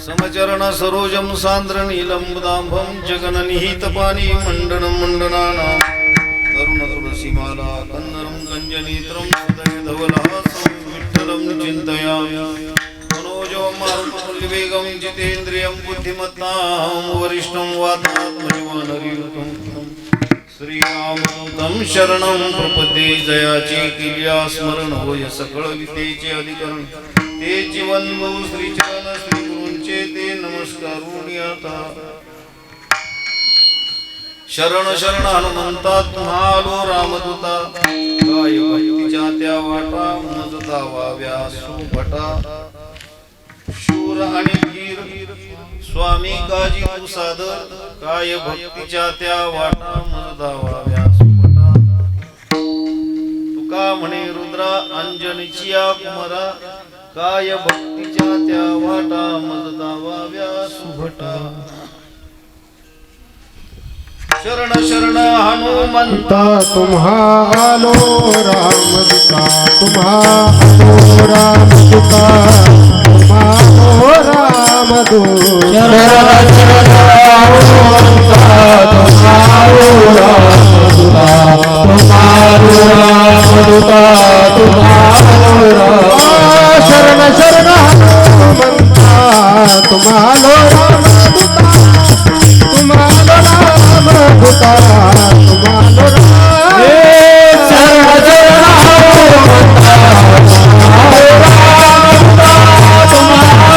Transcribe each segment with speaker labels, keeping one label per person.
Speaker 1: समचरण सरोजम सान्द्र नीलम दाम्भम जगननिहितपानी मंडनं मंडनानां तरुण तुलसीमाला कन्नरं गंजनेत्रं सदयधवलासं विठ्ठलं चिन्तयामि मनोजवं मारुततुल्यवेगं जितेन्द्रियं बुद्धिमत्तां वरिष्ठं वातात्मजमानरियुतं श्रीरामदूतं शरणं प्रपद्ये जयाची किल्या स्मरण होय सकळ विद्येचे अधिकरण ते जीवन बहु श्रीचरण श्री गुरूंचे ते नमस्कारुणी आता शरण शरण हनुमंता तुम्हालो रामदूता काय भक्तीच्या त्या वाटा मजता वाव्या सुभटा शूर आणि वीर स्वामी काजी तू सादर काय भक्तीच्या त्या वाटा मजता वाव्या सुभटा तुका म्हणे रुद्रा अंजनीची कुमारा काय भक्तीच्या त्या वाटा मजता वाव्या सुभटा शरण शरण हनुमंता
Speaker 2: तुम्हालो रामदूता तुम्हालो रामदूता तुम्हालो रामदूता
Speaker 3: शरण शरण हनुमंता तुम्हालो रामदूता तुम्हालो रामदूता तुम्हालो
Speaker 2: शरण शरण हनुमंता तुम्हालो रामदूता तुम्हालो रामदूता तुम्हालो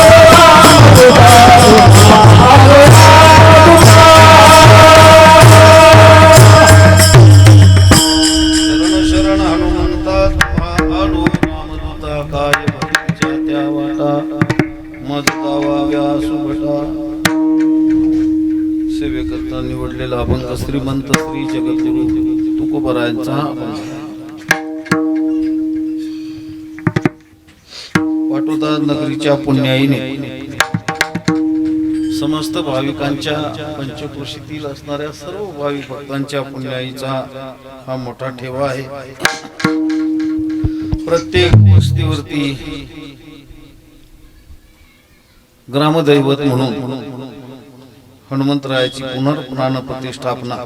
Speaker 3: शरण शरण हनुमंता
Speaker 1: सेवेकरता निवडलेला अभंग श्रीमंत श्री जगद्गुरु तुकोबरायांचा पाटोदा नगरीच्या पुण्याईने समस्त भाविकांच्या पंचक्रोशीतील असणाऱ्या सर्व भाविक भक्तांच्या पुण्याईचा हा मोठा ठेवा आहे. प्रत्येक वस्तीवरती ग्रामदैवत म्हणून हनुमंतरायाची पुनर्पुनः प्रतिष्ठापना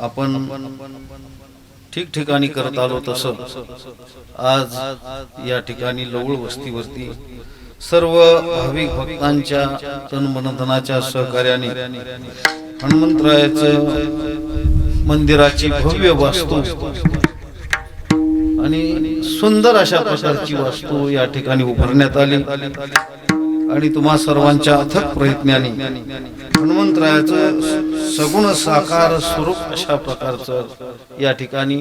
Speaker 1: आपण ठिकठिकाणी करत आलो. तसं आज या ठिकाणी लवळ वस्तीवरती सर्व भाविक भक्तांच्या तनमनधनाच्या सहकार्याने हनुमंतरायाचं मंदिराची भव्य वास्तू आणि सुंदर अशा प्रकारची वास्तू या ठिकाणी उभारण्यात आली आणि तुम्हा सर्वांच्या अथक प्रयत्नाने हनुमंतरायाचं सगुण साकार स्वरूप अशा प्रकारचं या ठिकाणी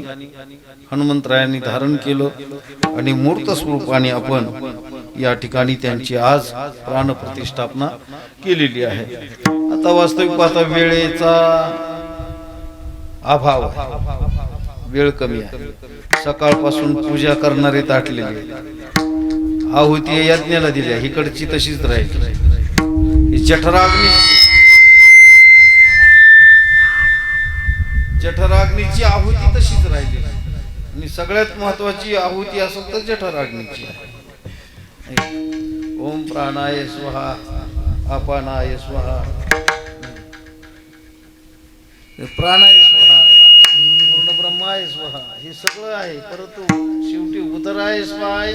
Speaker 1: हनुमंतरायांनी धारण केलं आणि मूर्त स्वरूपाने आपण या ठिकाणी त्यांची आज प्राण प्रतिष्ठापना केलेली आहे. आता वास्तविक पाहता वेळेचा अभाव आहे, वेळ कमी आहे. सकाळपासून पूजा करणारे ताटलेले, आहुती यज्ञाला दिल्या, इकडची तशीच राहील. जठराग्नीची आहुती तशीच राहिली आणि सगळ्यात महत्वाची आहुती असेल तर जठराग्नीची. ओम प्राणाय स्वाहा अपानाय स्वाहा प्राणाय स्वाहा पूर्ण ब्रह्माय स्वाहा हे सगळं आहे, परंतु शेवटी उदराय स्वाहा आहे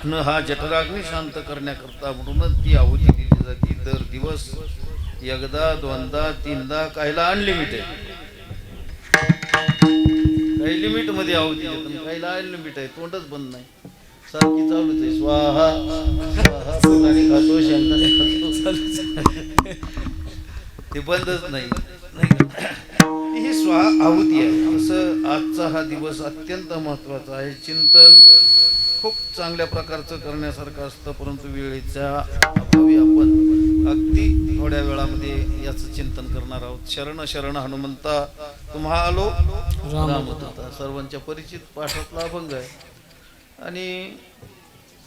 Speaker 1: ना. हा जठराग्नी शांत करण्याकरता म्हणूनच ती आहुती दिली जाते. दर दिवस एकदा दोनदा तीनदा, काहीला अनलिमिटेड, काही लिमिट मध्ये आहुती देतात, काहीला अनलिमिट आहे, तोंडच बंद नाही, सारखी चालूच आहे. स्वाहा स्वाहा पोटाने खातो, शांताने खातो, ते बंदच नाही. ही स्वाहा आहुती आहे. असं आजचा हा दिवस अत्यंत महत्वाचा आहे. चिंतन खूप चांगल्या प्रकारचं करण्यासारखं असतं, परंतु वेळेच्या अभावी आपण अगदी थोड्या वेळामध्ये याचं चिंतन करणार आहोत. शरण शरण हनुमंता तुम्हालो रामदूता सर्वांच्या परिचित पाठातला अभंग आहे आणि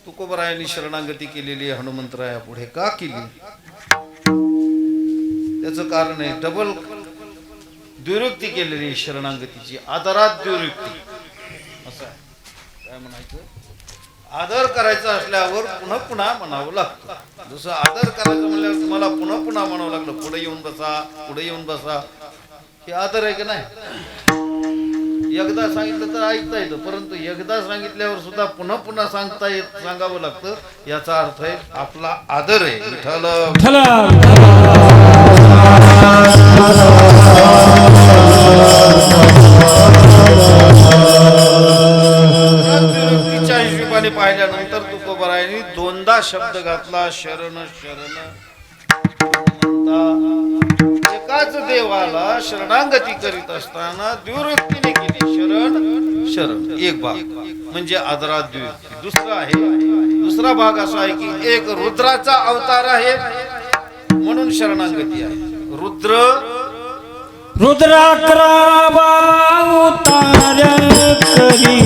Speaker 1: तुकोबरायांनी शरणागती केलेली हनुमंतराया पुढे का केली त्याचं कारण आहे. डबल दुरुक्ती केलेली शरणागतीची, आदरात दुरुक्ती असं काय म्हणायचं, आदर करायचा असल्यावर पुन्हा पुन्हा म्हणावं लागतं. जसं आदर करायचं म्हणल्यावर तुम्हाला पुन्हा पुन्हा म्हणावं लागलं, पुढे येऊन बसा, पुढे येऊन बसा. हे आदर आहे की नाही? एकदा सांगितलं तर ऐकता येतं, परंतु एकदा सांगितल्यावर सुद्धा पुन्हा पुन्हा सांगावं लागतं. याचा अर्थ आहे आपला आदर आहे. विठ्ठल तिच्या हिशोबाने पाहिल्यानंतर तुकोबारायांनी दोनदा शब्द घातला, शरण शरण. एकाच देवाला शरणागती करीत असताना द्विवृत्तीने केली, शरण शरण एक भाग म्हणजे आदरात द्विवृत्ती. दुसरा भाग असा आहे की एक रुद्राचा अवतार आहे म्हणून शरणागती आहे.
Speaker 3: रुद्राक्रावा अवतार करी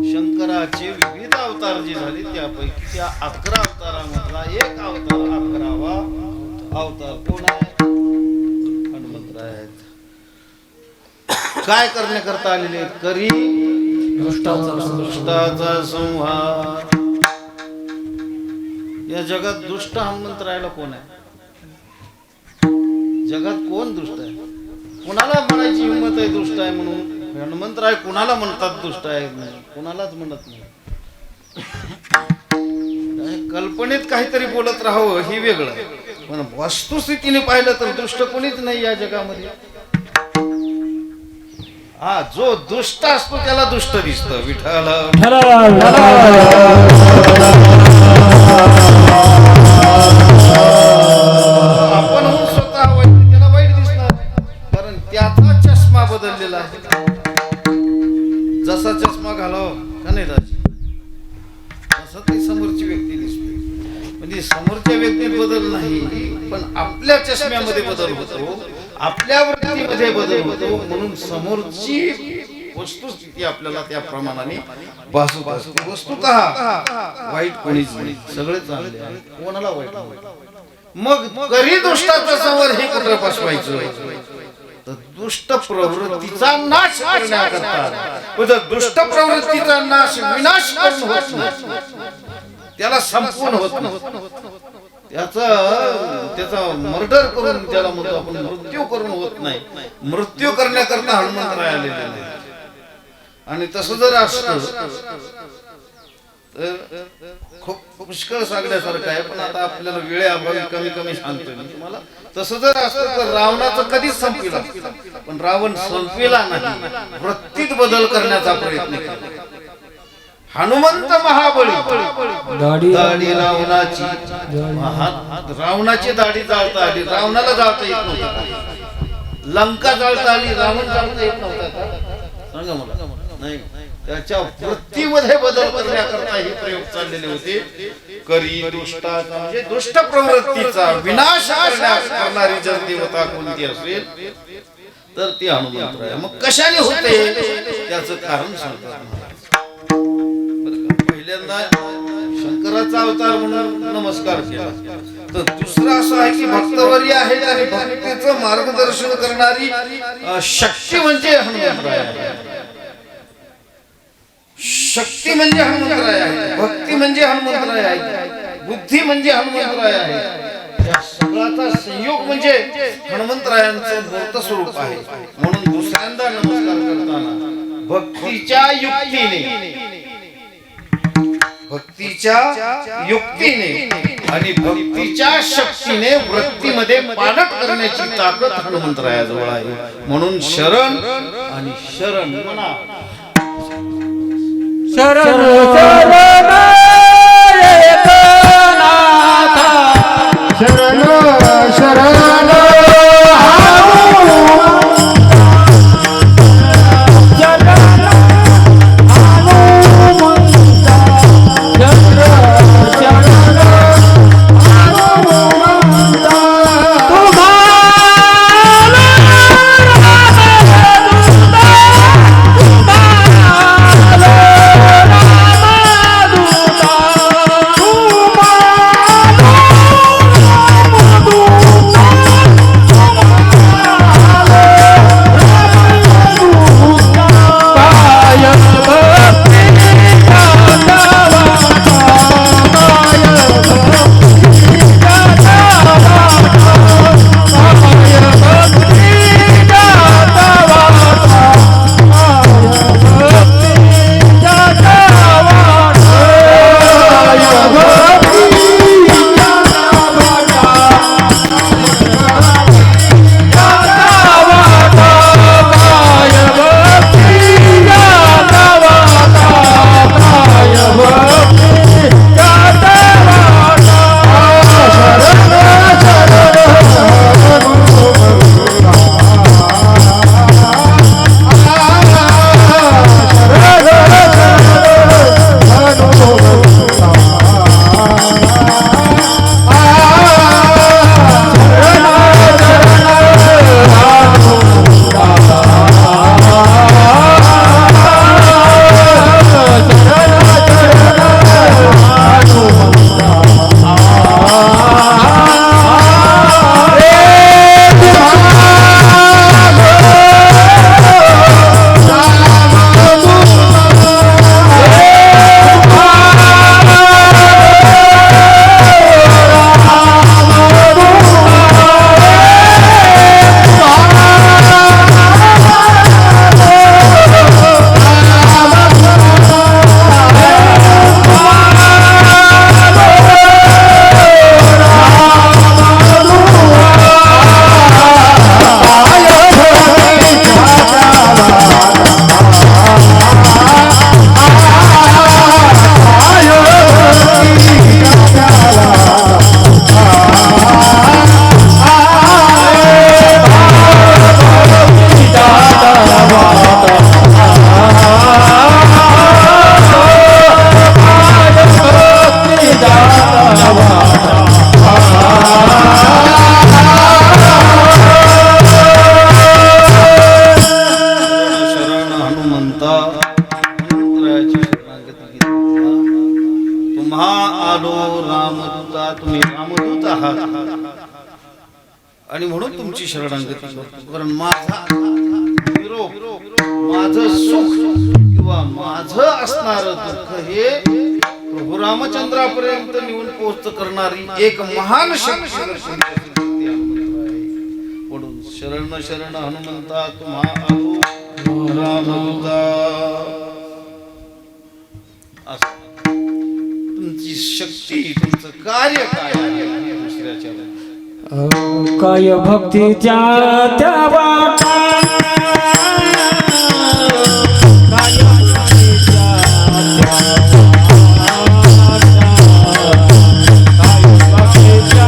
Speaker 1: शंकराचे विविध अवतार जे झाले त्यापैकी त्या 11 अवतारामधला एक अवतार 11वा अवतार कोण आहे? हनुमंतराय आहेत. काय करण्याकरता आलेले? करी दुष्टाचा संहार. या जगात दुष्ट हनुमंतरायला कोण आहे? जगात कोण दुष्ट आहे? कोणाला म्हणायची हिंमत आहे दुष्ट आहे म्हणून? हनुमंतराय कुणाला म्हणतात दुष्ट आहे? कुणालाच म्हणत नाही. कल्पनेत काहीतरी बोलत राहावं हे वेगळं, पण वस्तुस्थितीने पाहिलं तर दुष्ट कोणीच नाही या जगामध्ये. हा, जो दुष्ट असतो त्याला दुष्ट दिसतं. विठ्ठल आपण स्वतः वाईट त्याला वाईट दिसणार, कारण त्याचा चष्मा बदललेला आहे. जसा चष्मा घालाव का नाही राजी, तसं ती समोरची व्यक्ती दिसते. म्हणजे समोरच्या व्यक्तीत बदल नाही, पण आपल्या चष्म्यामध्ये बदल होतो, आपल्या वृत्तीमध्ये बदल होतो. म्हणून समोरची वस्तुस्थिती आपल्याला त्या प्रमाणाने भासत असते. वस्तुतः वाईट कोणीच नाही, सगळे चांगले आहे. कोणाला वाईट नाही. मग करी दुष्टाचा समोर हे कुठं बसवायचं? तर दुष्ट प्रवृत्तीचा नाश करण्याकरता, दुष्ट प्रवृत्तीचा नाश विनाश करून होत नाही, त्याला संपूर्ण होत नाही, त्याचा मर्डर करून, त्याला म्हणतो आपण मृत्यू करून होत नाही. मृत्यू करण्याकरता हनुमंतराय आलेले नाही. आणि तसं जर असतं तर खूप पुष्कळ सांगण्यासारखं आहे, पण आता आपल्याला वेळेअभावी कमी कमी सांगतोय मी तुम्हाला. तसं जर असतं तर रावणाचं कधीच संपविला, पण रावण संपविला नाही, वृत्तीत बदल करण्याचा प्रयत्न केला. हनुमंत महाबळी, दाढी रावणाची, रावणाची दाढी जाळता आली, रावणाला जाळता येत नव्हतं. लंका जाळता आली, रावण जाळता येत नव्हता. सांगा मला. नाही, त्याच्या वृत्तीमध्ये बदल करण्याकरता हे प्रयोग चाललेले होते. करी दुष्टाचा म्हणजे दुष्ट प्रवृत्तीचा विनाश करणारी जर देवता कोणती असेल तर ती हनुमंतराय. मग कशाने होते त्याचं कारण सांगतात. पहिल्यांदा शंकराचा अवतार म्हणून नमस्कार केला. तर दुसरं असं आहे की भक्तवर्य आहेत आणि भक्तीचं मार्गदर्शन करणारी शक्ती म्हणजे हनुमंतराय आहे. शक्ती म्हणजे हनुमंतराय आहे, भक्ती म्हणजे हनुमंतराय आहे, बुद्धी म्हणजे हनुमंतराय आहे. या सगळ्याचा संयोग म्हणजे हनुमंतरायांचं मूर्त स्वरूप आहे. म्हणून दुसऱ्यांदा नमस्कार करताना भक्तीच्या युक्तीने आणि भक्तीच्या शक्तीने वृत्तीमध्ये पालट करण्याची ताकद हनुमंतरायाजवळ आहे. म्हणून शरण आणि शरण म्हणा.
Speaker 3: शरण शरण एकनाथ
Speaker 2: शरण शरण
Speaker 1: तुम्ही रामदूत आहात आणि म्हणून तुमची शरणागती करतो. कारण माझा निरोप, माझं सुख किंवा माझं असणार दुःख हे प्रभू रामचंद्रापर्यंत नेऊन पोहोच करणारी एक महान शक्ती म्हणून शरण शरण हनुमंता तुम्हा आलो रामदूता. तुमची शक्ती, तुमचं कार्य काय आहे दुसऱ्याच्या
Speaker 3: काय भक्तीच्या त्या वाटा, काय भक्तीच्या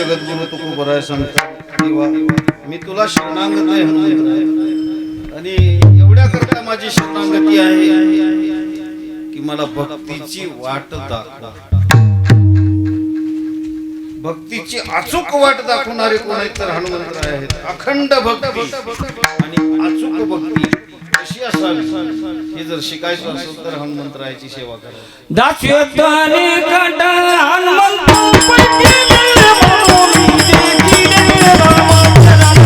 Speaker 1: जगद्गुरु तुकोबराय सांगतात देवा मी तुला शरणागत आहे हनुमंतराय आणि एवढ्या करता माझी शरणागती आहे की मला भक्तीची वाट दाखव. भक्तीची अचूक वाट दाखवणारे कोण आहेत तर हनुमंतराय आहेत. अखंड भक्ती आणि अचूक भक्ती कशी असावी हे जर शिकायचं असेल तर हनुमंतरायाची सेवा करा.
Speaker 3: दास्यत्वाने कंठ हनुमंत पैकी म्हणून तुझे केले रामचरण.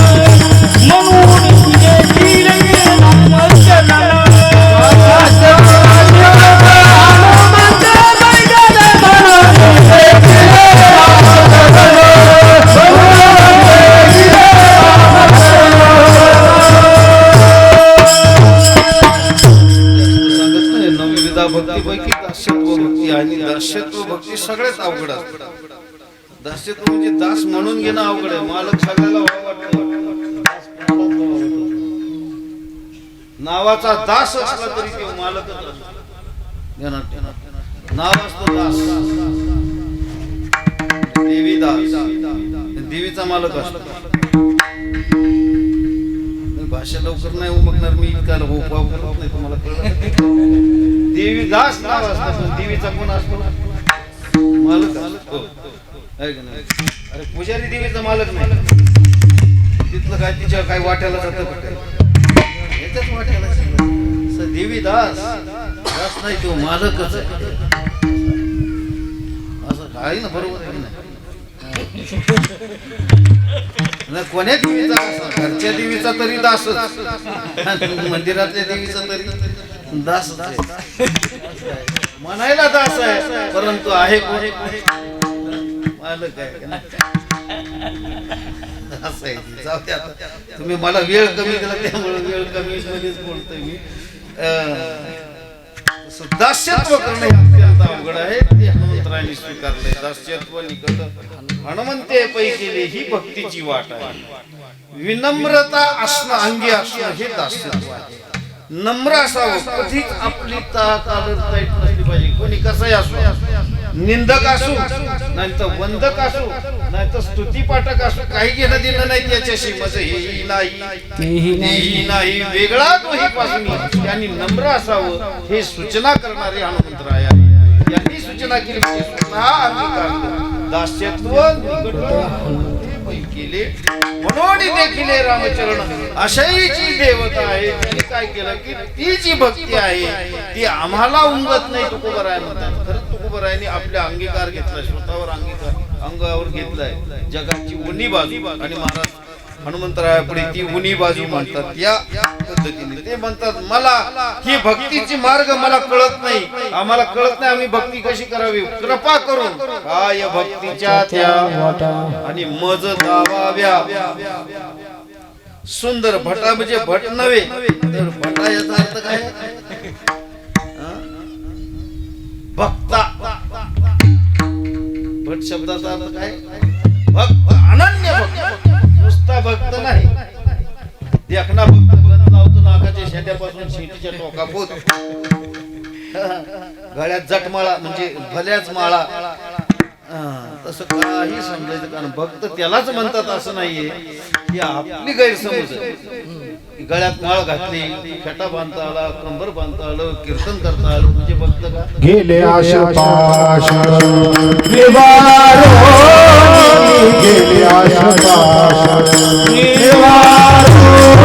Speaker 3: भक्तीपैकी दास्यत्व भक्ती आणि दास्यत्व भक्ती सगळ्यात अवघड असते. दास्यत्व म्हणजे दास म्हणून घेणं अवघड आहे. मालक सगळ्याला वाटतं नावाचा दास असला तरी तो मालकच असतो. नाव असतो दास देवी दास देवीचा मालक असतो. भाषा लवकर नाही उमगणार मी इतका होपाव करत नाही तुम्हाला कळलं. देवी दास नाव असतं देवीचा कोण असतो मालक असतो. अरे पुजारी देवीचा मालक नाही तिथलं काय तिच्या काय वाट्याला जातं याच्याच वाट्याला देवी दास दास नाही तो मालकच आहे असं काही ना बरोबर आहे ना. कोण्या देवीचा घरच्या देवीचा तरी दासच मंदिरातल्या देवीचा तरी दास म्हणायला दास आहे परंतु आहे मालक आहे असं आहे. जाऊ द्या तुम्ही मला वेळ कमी दिला त्यामुळे वेळ कमी मध्येच बोलतोय मी. दास्यत्व करणे अत्यंत अवघड आहे ते हनुमंतरायांनी स्वीकारले. दास्यत्व निकट हनुमंते पै केले ही भक्तीची वाट आहे. विनम्रता असणं अंगी असणं हे दास्यत्व आहे. नम्र असावं कधीच आपली ताक आदरता नसली पाहिजे. कोणी कसंही असो निंदक असो नाहीतर वंदक असो नाहीतर स्तुतीपाठक असो काही घेणं दिलं नाही त्याच्याशी माझं हेही नाही नाही वेगळा तोही पासून त्यांनी नम्र असावं हे सूचना करणारे हनुमंतराय यांनी सूचना केली. स्वतः अंगीकारलं दास्यत्व केले म्हणून देखील रामचरण अशाईची देवता आहे. तिने काय केलं की ती जी भक्ती आहे ती आम्हाला उमगत नाही. तुकोबराय म्हणतात खरंच तुकोबरायांनी आपल्या अंगीकार घेतलाय स्वतःवर अंगावर घेतलाय जगाची उन्ही बाजू आणि महाराज हनुमंतरायापुढे ती उन्ही बाजू म्हणतात. या पद्धतीने ते म्हणतात मला ही भक्तीची मार्ग मला कळत नाही आम्हाला कळत नाही आम्ही भक्ती कशी करावी कृपा करून काय भक्तीच्या त्या आणि मज दावाव्या. सुंदर भटा म्हणजे भट नव्हे तर भटा याचा अर्थ काय भक्ता. भट शब्दाचा अर्थ काय भक्त अनन्य भक्त नुसता भक्त नाही. देखना भक्त गंध लावतो नाकाच्या शेंड्यापासून शेतीच्या टोकापोत गळ्यात जटमाळा म्हणजे भल्याच माळा तसं काही समजायचं कारण भक्त त्यालाच म्हणतात असं नाहीये. ही आपली गैरसमज आहे. गळ्यात माळ घातली फेटा बांधता आला कंबर बांधता आलं कीर्तन करता आलं म्हणजे भक्त का
Speaker 2: गेले आशपाश निवारो गेले आशपाश निवारो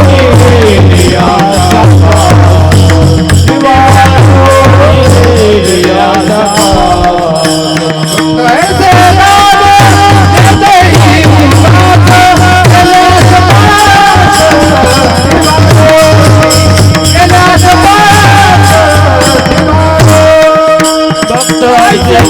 Speaker 2: गेले आशपाश निवारो गेले आशपाश कैसे लागे तेरी बात चले सपाश गेले आशपाश भक्त ऐसे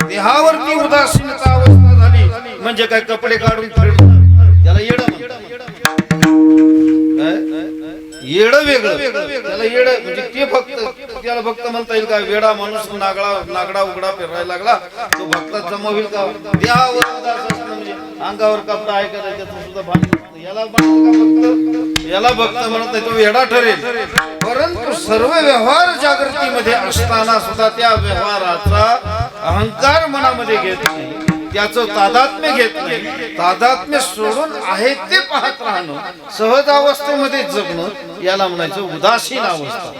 Speaker 1: देहावरती उदासीनता अवस्था झाली म्हणजे काय कपडे काढून फिरणं त्याला येडं म्हणतात.
Speaker 3: येड वेगळं त्याला येड म्हणजे ते भक्त त्याला भक्त म्हणता येईल का वेडा माणूस नागडा उघडा फिरायला लागला तो भक्तात जमा होईल का देहावर उदास असणं म्हणजे अंगावर कपडा आहे का त्याचं सुद्धा भान नसतं. याला भक्त म्हणत नाही तो वेडा ठरेल. परंतु सर्व व्यवहार जागृतीमध्ये असताना सुद्धा त्या व्यवहाराचा अहंकार मनामध्ये घेत नाही त्याचं तादात्म्य घेत नाही. तादात्म्य सोडून आहे ते पाहत राहणं सहज अवस्थेमध्ये जगणं याला म्हणायचं उदासीन अवस्था.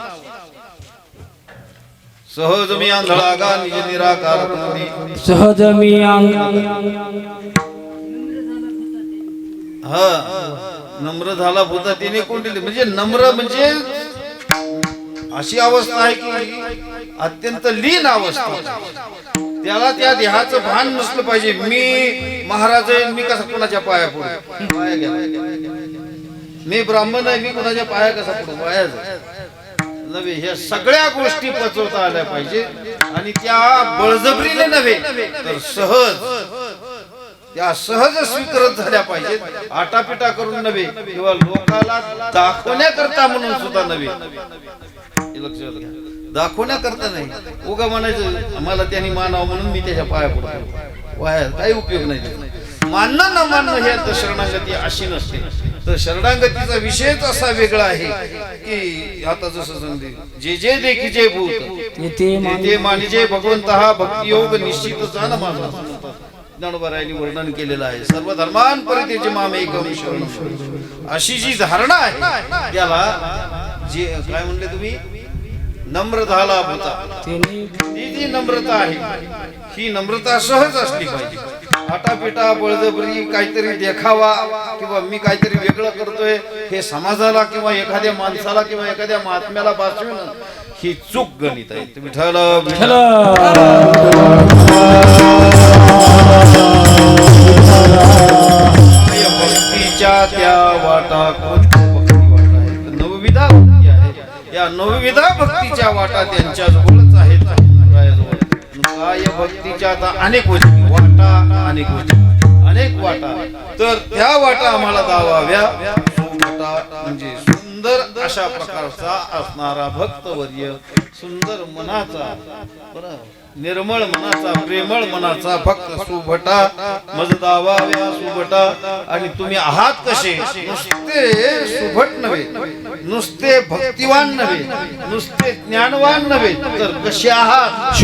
Speaker 3: सहज मी आंधळा गा निज निराकार
Speaker 2: सहज मी
Speaker 3: हा नम्र झाला भूता तिने कोंडली म्हणजे नम्र म्हणजे अशी अवस्था आहे की अत्यंत लीन अवस्था. त्याला त्या देहाचं भान नसलं पाहिजे. मी महाराज आहे मी कसा कुणाच्या पाया पडू पाया घ्या मी ब्राह्मण आहे मी कुणाच्या पाया कसा पडू पाया नव्हे. ह्या सगळ्या गोष्टी पचवता आल्या पाहिजे आणि त्या बळजबरीने नव्हे तर सहज त्या सहज स्वीकारत झाल्या पाहिजेत. आटापिटा करून नव्हे किंवा लोकाला दाखवण्याकरता म्हणून सुद्धा नव्हे. लक्षात घ्या दाखवण्याकरता नाही उगा म्हणायचं मला त्यांनी मानावं म्हणून मी त्याच्या पाया पडतो वाया काही उपयोग नाही. मानणं न मानणं हे तर शरणागती अशी नसते. तर शरणागतीचा विषयच असा वेगळा आहे की आता जसं समजे जे जे देखीचे भूत ते मानिजे भगवंत हा भक्तियोग निश्चित जाण माझा ज्ञानोबारायांनी वर्णन केलेलं आहे. सर्व धर्मान परित्यज्य माम एकम शरणं अशी जी धारणा आहे त्याला जे काय म्हणले तुम्ही नम्र झाला भूता ती जी नम्रता आहे ही नम्रता सहज असली पाहिजे. आटापिटा बळजबरी काहीतरी देखावा किंवा मी काहीतरी वेगळं करतोय हे समाजाला किंवा एखाद्या माणसाला किंवा एखाद्या महात्म्याला भासवणं ही चूक गणित आहे. तुम्ही भक्तीच्या त्या वाटा नवविधा भक्ती आहे. या नवविधा भक्तीच्या वाटा त्यांच्या जवळच आहेत. काय भक्तीच्या आता अनेक वाटा अनेक वाटा तर त्या वाटा आम्हाला दावाव्या. सुभटा म्हणजे सुंदर अशा प्रकारचा असणारा भक्तवर्य सुंदर मनाचा निर्मळ मनाचा प्रेमळ मनाचा भक्त सुभटा मज दावाव्या सुभटा. आणि तुम्ही आहात कसे नुसते सुभट नव्हे नुसते भक्तिवान नव्हे नुसते ज्ञानवान नव्हे तर कसे आहात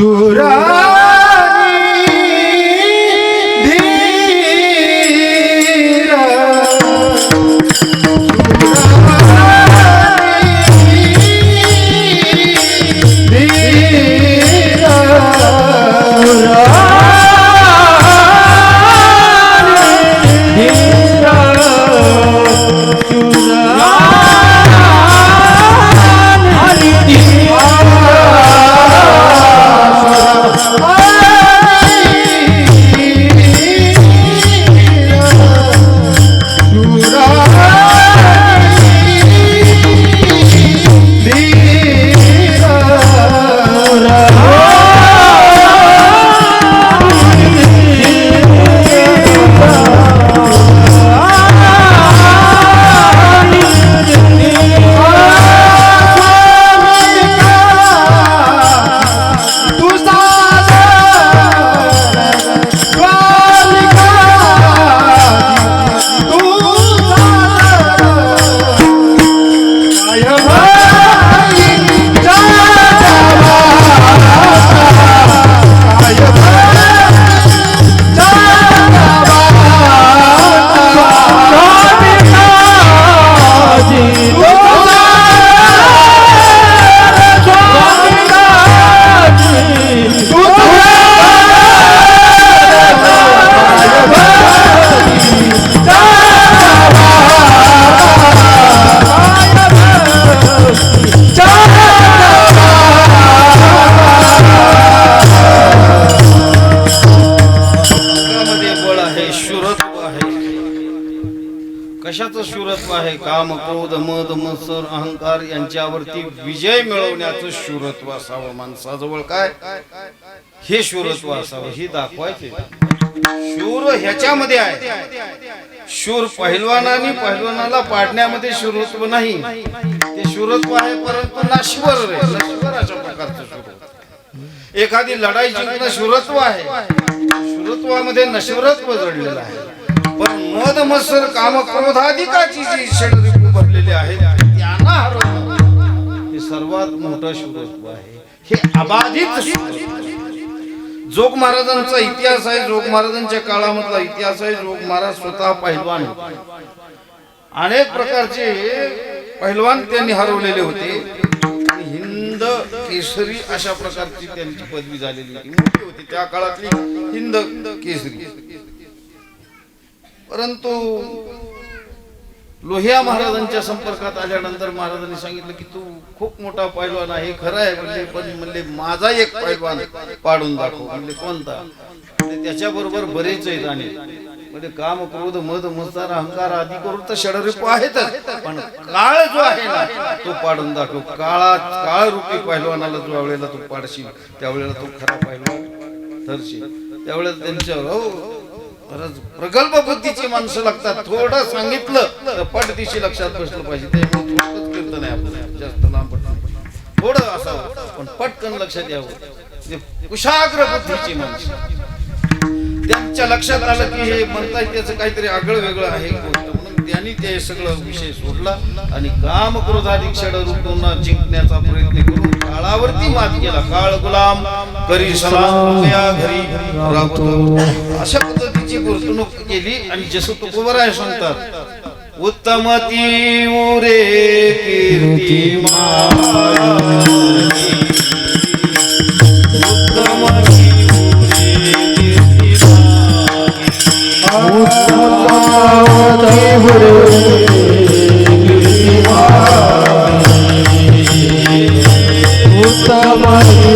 Speaker 3: कशाचं शूरत्व आहे काम क्रोध मद मत्सर अहंकार यांच्यावरती विजय मिळवण्याचं शूरत्व असावं. माणसाजवळ काय हे शूरत्व असावं हे दाखवायचे. शूर ह्याच्यामध्ये आहे. शूर पहिलवानाला पाडण्यामध्ये शूरत्व नाही ते शूरत्व आहे परंतु नश्वर आहे. नश्वर अशा प्रकारचं शूरत्व. एखादी लढाई जिंकणं शूरत्व आहे, शूरत्वामध्ये नश्वरत्व जडलेलं आहे. पण मद मत्सर काम क्रोधाधिकाची जी षडरिपू भरलेली आहेत त्यांना हरवणं हे सर्वात मोठं शूरत्व आहे. हे अबाधित शूरत्व. जोग महाराजांचा इतिहास आहे, जोग महाराजांच्या काळामधला इतिहास आहे. जोग महाराज स्वतः पहिलवान होते. अनेक प्रकारचे पहिलवान त्यांनी हरवलेले होते. हिंद केसरी अशा प्रकारची त्यांची पदवी झालेली होती, मोठी होती त्या काळातली हिंद केसरी. परंतु लोहिया महाराजांच्या संपर्कात आल्यानंतर महाराजांनी सांगितलं की तू खूप मोठा पैलवान आहे, खरं आहे म्हणजे, पण म्हणले माझा एक पैलवान पाडून दाखव. म्हणजे कोणता? त्याच्याबरोबर बरेच आहेत आणि म्हणजे काम क्रोध मद मत्सर अहंकार आदी करून तर षडरिपू आहेतच, पण काळ जो आहे ना तो पाडून दाखव. काळ रूपी पैलवानाला जो वेळेला तू पाडशील त्यावेळेला तो खरा पैलवान ठरशील. त्यावेळेला त्यांच्या प्रगल्भ बुद्धीची माणसं लागतात. थोडं सांगितलं तर पटदिशी लक्षात बसलं पाहिजे. त्यामुळे थोडंच कीर्तन आहे आपलं, जास्त लांब थोडं असावं पण पटकन लक्षात यावं. कुशाग्र बुद्धीची माणसं त्यांच्या लक्षात आलं की हे म्हणताय त्याचं काहीतरी आगळं वेगळं आहे गोष्ट, म्हणून त्यांनी ते सगळं विषय सोडला आणि काम क्रोधाधिक षडरूपांना जिंकण्याचा प्रयत्न करून काळावरती मात केला. काळ गुलाम करी सलाम या घरी राबतो अशा पद्धतीची वर्तणूक केली. आणि जसं तुकोबराय सांगतात, उत्तमती उरे कीर्तिमान, उत्तमती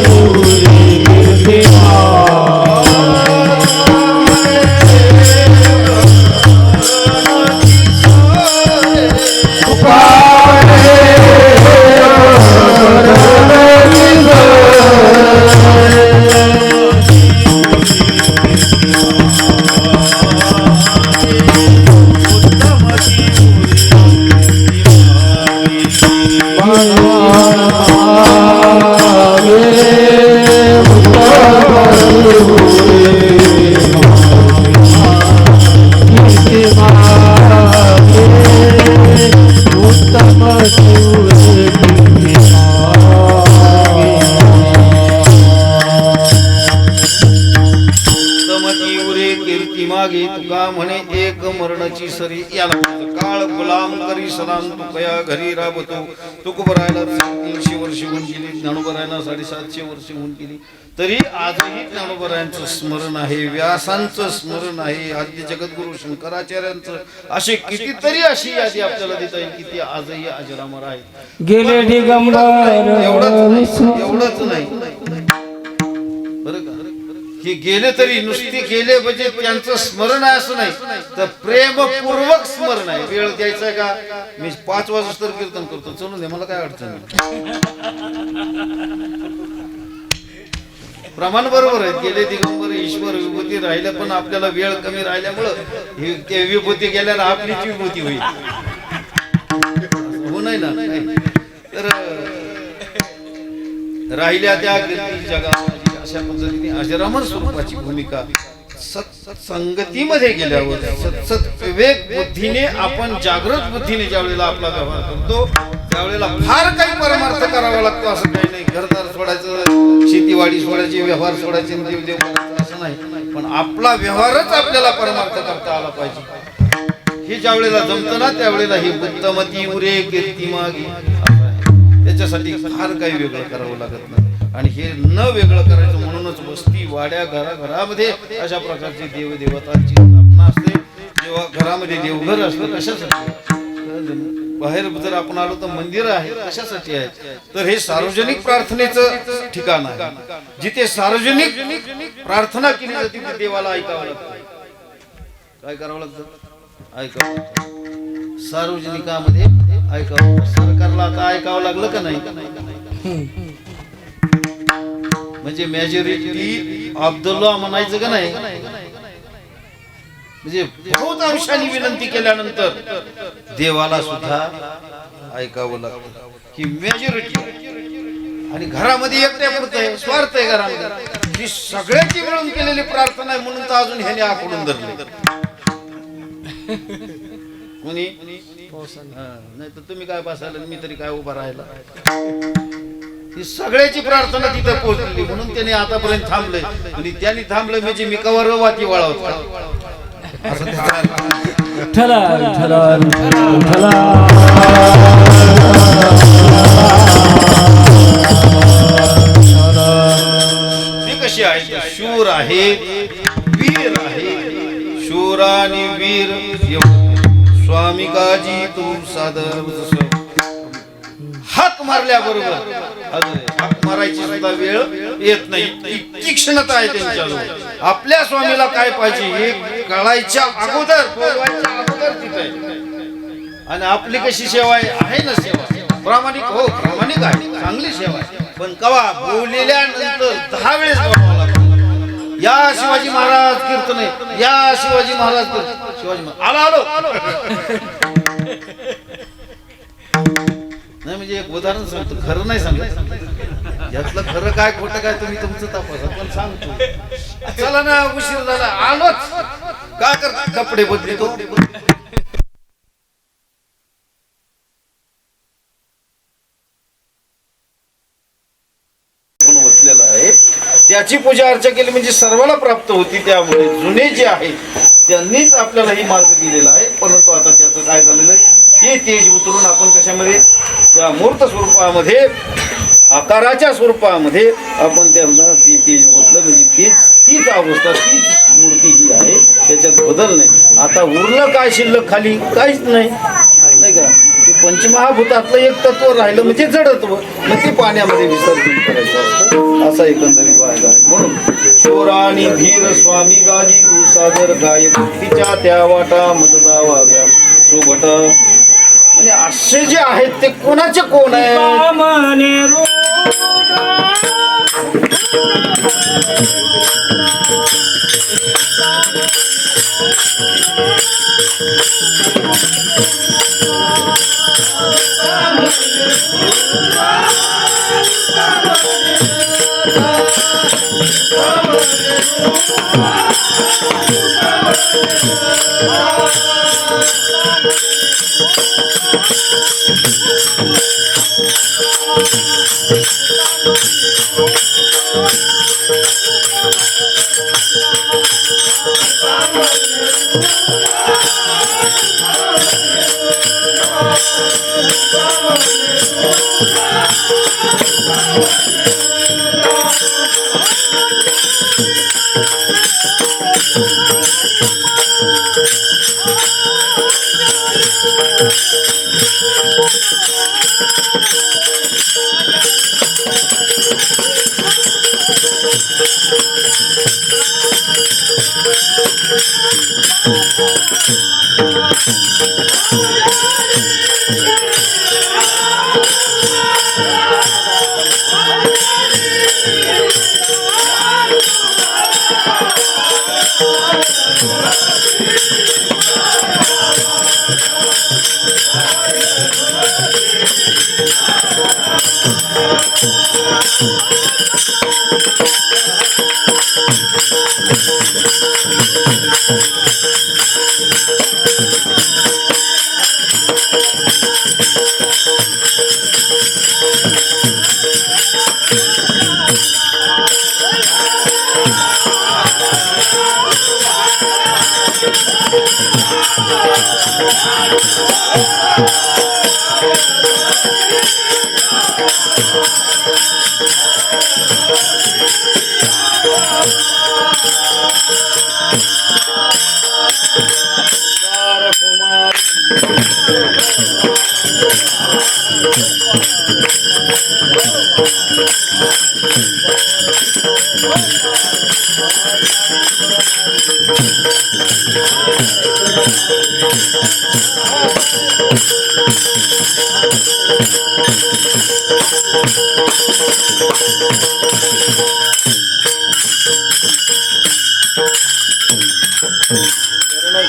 Speaker 3: तुका म्हणे एक मरणाची सरी. याला काळ गुलाम करी सलाम तुकया घरी राबतो. तुकोबरायला 300 वर्ष होऊन गेली, ज्ञानोबरायांना 750 वर्ष होऊन गेली, तरी आजही ज्ञानोबरायांचं स्मरण आहे, व्यासांचं स्मरण आहे, आद्य जगद्गुरु शंकराचार्यांचं. असे कितीतरी अशी यादी आपल्याला देता येईल की ती आजही अजरामर आहे.
Speaker 2: गेले दिगंबर
Speaker 3: एवढंच नाही बरं का, हे गेले तरी नुसते गेले म्हणजे त्यांचं स्मरण आहे असं नाही, तर प्रेमपूर्वक स्मरण आहे. वेळ द्यायचा का, मी 5 वाजता तर कीर्तन करतो, चलून दे, मला काय अडचण नाही. प्रमाण बरोबर आहे. गेले दिगंबर ईश्वर विभूती राहिलं, पण आपल्याला वेळ कमी राहिल्यामुळं ते विभूती गेल्यावर आपलीच विभूती होईल. हो नाही ना. तर राहिल्या त्या जगामध्ये अशा पद्धतीने अजरामर स्वरूपाची भूमिका सत्संगतीमध्ये गेल्यावर सत्सत बुद्धीने आपण जागृत बुद्धीने ज्या वेळेला आपला व्यवहार करतो त्यावेळेला फार काही परमार्थ करावा लागतो असं काही नाही. घरदार सोडायचं, शेतीवाडी सोडायची, व्यवहार सोडायचे, देवदेव करायचं असं नाही, पण आपला व्यवहारच आपल्याला परमार्थ करता आला पाहिजे. हे ज्या वेळेला जमतं ना त्यावेळेला ही उत्तमती उरे कीर्ती मागी, त्याच्यासाठी फार काही वेगळं करावं लागत नाही. आणि हे न वेगळं करायचं म्हणूनच वस्ती वाड्या घराघरामध्ये अशा प्रकारची देवदेवतांची स्थापना असते. जेव्हा घरामध्ये देवघर असतं कशासाठी, बाहेर जर आपण आलो तर मंदिर आहे कशासाठी आहे, तर हे सार्वजनिक प्रार्थनेचं ठिकाण आहे. जिथे सार्वजनिक प्रार्थना केली जाते तिथे देवाला ऐकावं लागतं. काय करावं लागतं? ऐकावं लागतं. सार्वजनिकामध्ये ऐकावं. सरकारला आता ऐकावं लागलं का नाही, म्हणजे मेजॉरिटी ऑफ द लॉ म्हणायचं का नाही, म्हणजे बहुत अंशाने विनंती केल्यानंतर देवाला सुद्धा ऐकावं लागतं ही मेजॉरिटी. आणि घरामध्ये एकट्या पुरतं आहे, स्वार्थ आहे घरामध्ये. ही सगळ्याची मिळून केलेली प्रार्थना आहे म्हणून तर अजून ह्याने आकडून धरले. कोणी नाही तर तुम्ही काय बसायला, मी तरी काय उभा राहिला. ही सगळ्याची प्रार्थना तिथे पोहोचलेली म्हणून त्याने आतापर्यंत थांबलंय. आणि त्याने थांबलं म्हणजे मी कवर वाती वळावत असं त्याचा
Speaker 2: विठ्ठला विठ्ठला विठ्ठला.
Speaker 3: ती कशी आहे? शूर आहे, वीर आहे. शूर आणि वीर स्वामी काजी तू सादर. हाक मारल्याबरोबर हाक मारायची सुद्धा वेळ येत नाही, इतकी क्षमता आहे त्यांच्याजवळ. आपल्या स्वामीला काय पाहिजे हे कळायच्या अगोदर, बोलवायच्या अगोदर तिथे. आणि आपली कशी सेवा आहे ना, सेवा प्रामाणिक. हो प्रामाणिक आहे, चांगली सेवा आहे. पण कवा बोललेल्यानंतर 10 वेळेस बोलावं लागतं. या शिवाजी महाराज कीर्तन आहे, या शिवाजी महाराज कीर्तन. शिवाजी महाराज आलो आलो नाही म्हणजे एक उदाहरण सांगतो, खरं नाही सांगत. यातलं खरं काय खोटं काय तुम्ही तुमचं तपासा, पण सांगतो. चला ना, उशीर झाला, आलोच. का कर कपडे बदलतो. आहे त्याची पूजा अर्चा केली म्हणजे सर्वांना प्राप्त होती. त्यामुळे जुने जे आहेत त्यांनीच आपल्याला ही मार्ग दिलेला आहे. परंतु आता त्याचं काय झालेलं आहे, ते तेज उतरून आपण कशामध्ये, त्या मूर्त स्वरूपामध्ये, आकाराच्या स्वरूपामध्ये आपण त्यांना ती तेज ओतलं म्हणजे तीच अवस्था, तीच मूर्ती ही आहे. त्याच्यात बदल नाही. आता उरलं काय शिल्लक खाली, काहीच नाही, नाही का. ते पंचमहाभूतातलं एक तत्व राहिलं म्हणजे जडत्व, मग ते पाण्यामध्ये विसर्जित करायचं असतं. असा एकंदरीत वायदा आहे. म्हणून शूर आणि धीर स्वामी गाजी तू सादर गाय भक्तीच्या त्या वाटा मददा वाव्या सुभट. म्हणजे असे जे आहेत ते कोणाचे कोण आहे.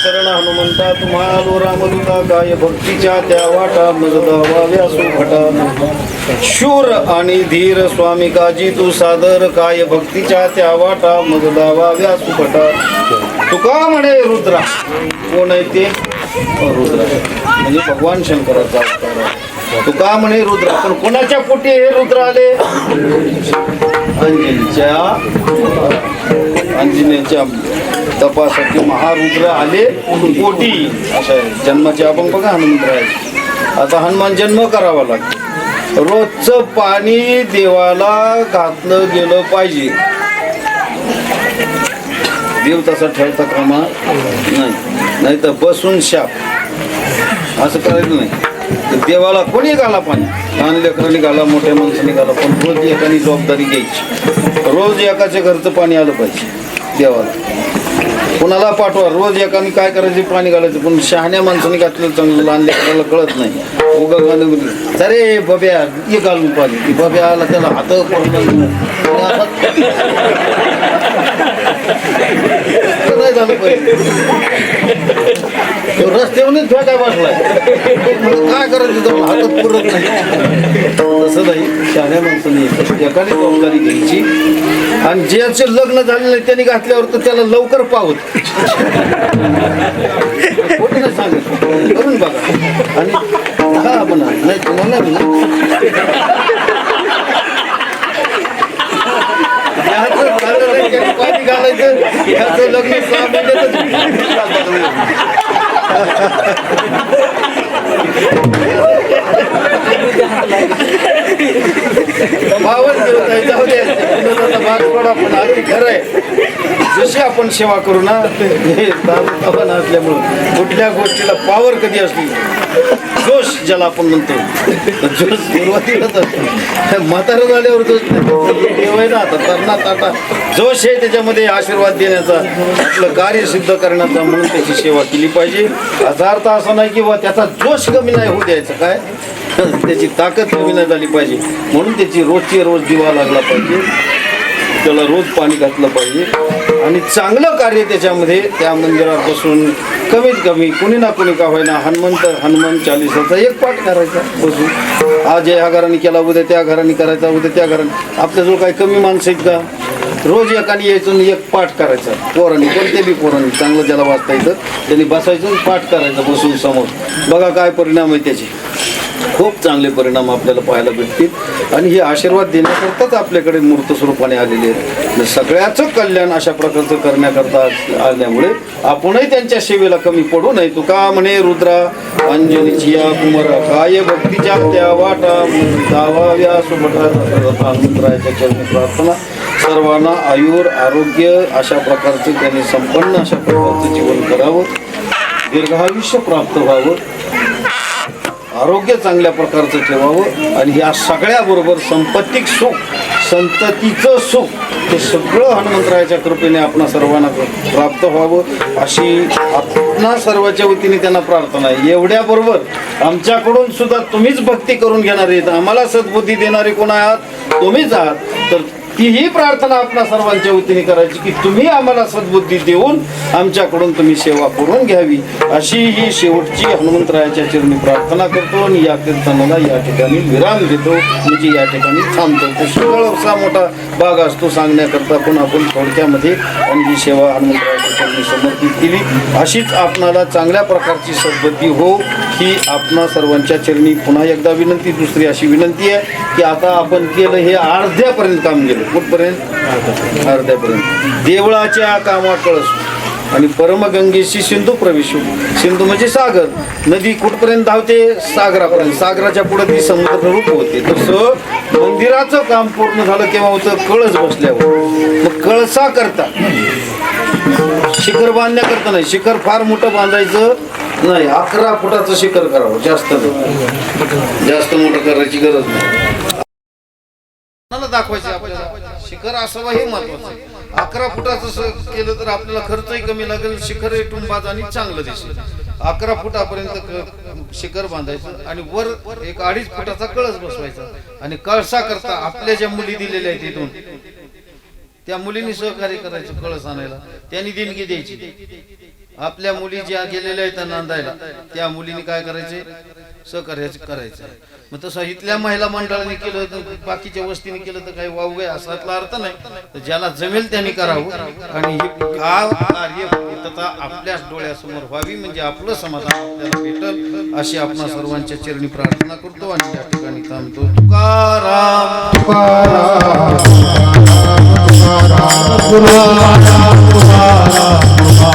Speaker 3: शरण हनुमंता तुम्हालो रामदूता काय भक्तीच्या त्या वाटा मज धावाव्या सुभटा शूर आणि धीर स्वामी काजी तू सादर काय भक्तीच्या त्या वाटा मज धावाव्या सुभटा तुका म्हणे रुद्रा कोण आहे ते रुद्रा म्हणजे भगवान शंकराचा अवतार आहे. तुका म्हणे रुद्रा पण कोणाच्या पोटी हे रुद्र आले अंजनेच्या तपासाठी महारुद्र आले पोटी अशा आहे. जन्माचे आपण बघा हनुमंत आता हनुमान जन्म करावा लागतो रोजचं पाणी देवाला घातलं गेलं पाहिजे देव तसा ठेवता कामा नाही तर बसून शाप असं करायचं नाही. देवाला कोणी घाला पाणी लहान लेकरांनी घाला मोठ्या माणसाने घाला पण रोज एकाने जबाबदारी घ्यायची रोज एकाच्या घरचं पाणी आलं पाहिजे देवाला कुणाला पाठवा रोज एकाने काय करायचं पाणी घालायचं पण शहाण्या माणसाने घातलं चांगलं लहान लेकराला कळत नाही उगा घालून अरे बब्या ये घालून पाणी बब्या आला त्याला हात नाही झालं पाहिजे रस्त्यावरच फेकाय बसलाय काय करायचं हातात पुरत नाही तसं नाही शहाण्या माणसाने एकाने जबाबदारी घ्यायची आणि ज्याचे लग्न झाले नाही त्यांनी घातल्यावर तर त्याला लवकर पावत कुठे नाही सांगत करून बघा आणि हा म्हणा नाही तुम्हाला पाणी घालायचं ह्याचं लग्न 6 महिन्यातच भावच जाऊ दे भाग पडा पण अगदी खरं आहे जशी आपण सेवा करू ना हे दाबण असल्यामुळं कुठल्या गोष्टीला पावर कधी असली जोश ज्याला आपण म्हणतो जोश सुरुवातीलाच असतो म्हातारं झाल्यावर जोश नाही ना आता तरणा ताटा जोश आहे त्याच्यामध्ये आशीर्वाद देण्याचा आपलं कार्य सिद्ध करण्याचा म्हणून त्याची सेवा केली पाहिजे याचा अर्थ असा नाही की बा त्याचा जोश कमी नाही होऊ द्यायचं काय त्याची ताकद कमी नाही झाली पाहिजे म्हणून त्याची रोजची रोज दिवा लागला पाहिजे त्याला रोज पाणी घातलं पाहिजे आणि चांगलं कार्य त्याच्यामध्ये त्या मंदिरात बसून कमीत कमी कुणी ना कुणी का होईना हनुमान चालीसाचा एक पाठ करायचा बसून आज या घराने केला उद्या त्या घराने करायचा उद्या त्या घराने आपल्याजवळ काही कमी माणसं आहेत का रोज एकाने यायचं एक पाठ करायचा पोरांनी कोणते बी पोरांनी चांगलं ज्याला वाचता येतं त्यांनी बसायचं पाठ करायचं बसून समोर बघा काय परिणाम आहे त्याचे खूप चांगले परिणाम आपल्याला पाहायला भेटतील आणि हे आशीर्वाद देण्याकरताच आपल्याकडे मूर्त स्वरूपाने आलेले आहेत सगळ्याचं कल्याण अशा प्रकारचं करण्याकरता आल्यामुळे आपणही त्यांच्या सेवेला कमी पडू नये तुका म्हणे रुद्रा अंजनीची या कुमारा काय भक्तीच्या त्या वाटा दावाव्या सुभद्राच्या चरणी प्रार्थना सर्वांना आयुर आरोग्य अशा प्रकारचं त्यांनी संपन्न अशा प्रकारचं जीवन करावं दीर्घायुष्य प्राप्त व्हावं आरोग्य चांगल्या प्रकारचं ठेवावं आणि ह्या सगळ्याबरोबर संपत्तिक सुख संततीचं सुख हे सगळं हनुमंतरायाच्या कृपेने आपणा सर्वांना प्राप्त व्हावं अशी आपणा सर्वांच्या वतीने त्यांना प्रार्थना आहे एवढ्याबरोबर आमच्याकडून सुद्धा तुम्हीच भक्ती करून घेणार आहेत आम्हाला सद्बुद्धी देणारे कोण आहात तुम्हीच आहात तर तीही प्रार्थना आपणा सर्वांच्या वतीने करायची की तुम्ही आम्हाला सद्बुद्धी देऊन आमच्याकडून तुम्ही सेवा करून घ्यावी अशी ही शेवटची हनुमंतरायाच्या चरणी प्रार्थना करतो आणि या कीर्तनाला या ठिकाणी विराम देतो म्हणजे या ठिकाणी थांबतो तो सुवळसा मोठा भाग असतो सांगण्याकरता पण आपण थोडक्यामध्ये आणि ही सेवा हनुमंतरायाच्या चरणी समर्पित केली अशीच आपणाला चांगल्या प्रकारची सद्बुद्धी हो ही आपणा सर्वांच्या चरणी पुन्हा एकदा विनंती दुसरी अशी विनंती आहे की आता आपण केलं हे अर्ध्यापर्यंत काम केलं कुठपर्यंत अर्ध्यापर्यंत देवळाच्या कामा कळस आणि परमगंगेशी सिंधू प्रवेश सिंधू म्हणजे सागर नदी कुठपर्यंत धावते सागरापर्यंत सागराच्या पुढे ती समुद्र रूप होते तसं मंदिराचं काम पूर्ण झालं केव्हा होतं कळस बसल्यावर मग कळसा करता शिखर बांधण्याकरता नाही शिखर फार मोठं बांधायचं नाही 11 फुटाचं शिखर करावं जास्त मोठं करायची गरज नाही दाखवायचं आपल्याला शिखर असावं हे महत्वाचं आहे 11 फुटाचं केलं तर आपल्याला खर्चही कमी लागेल शिखर टुंबाज आणि चांगलं दिसेल 11 फुटापर्यंत शिखर बांधायचं आणि वर एक 2.5 फुटाचा कळस बसवायचा आणि कळसा करता आपल्या ज्या मुली दिलेल्या आहेत तिथून त्या मुलींनी सहकार्य करायचं कळस आणायला त्यांनी देणगी द्यायची आपल्या मुली ज्या गेलेल्या आहेत नांदायला त्या मुलीने काय करायचे सहकार्याचे करायचं मग तसं इथल्या महिला मंडळाने केलं तर बाकीच्या वस्तीने केलं तर काही वाव आहे असातला अर्थ नाही तर ज्याला जमेल त्यांनी करावं आणि हे गाव कार्य पूर्तता आपल्याच डोळ्यासमोर व्हावी म्हणजे आपलं समाधान आपल्याला भेटल अशी आपण सर्वांच्या चरणी प्रार्थना करतो आणि या ठिकाणी थांबतो तुकाराम तुकाराम तुकाराम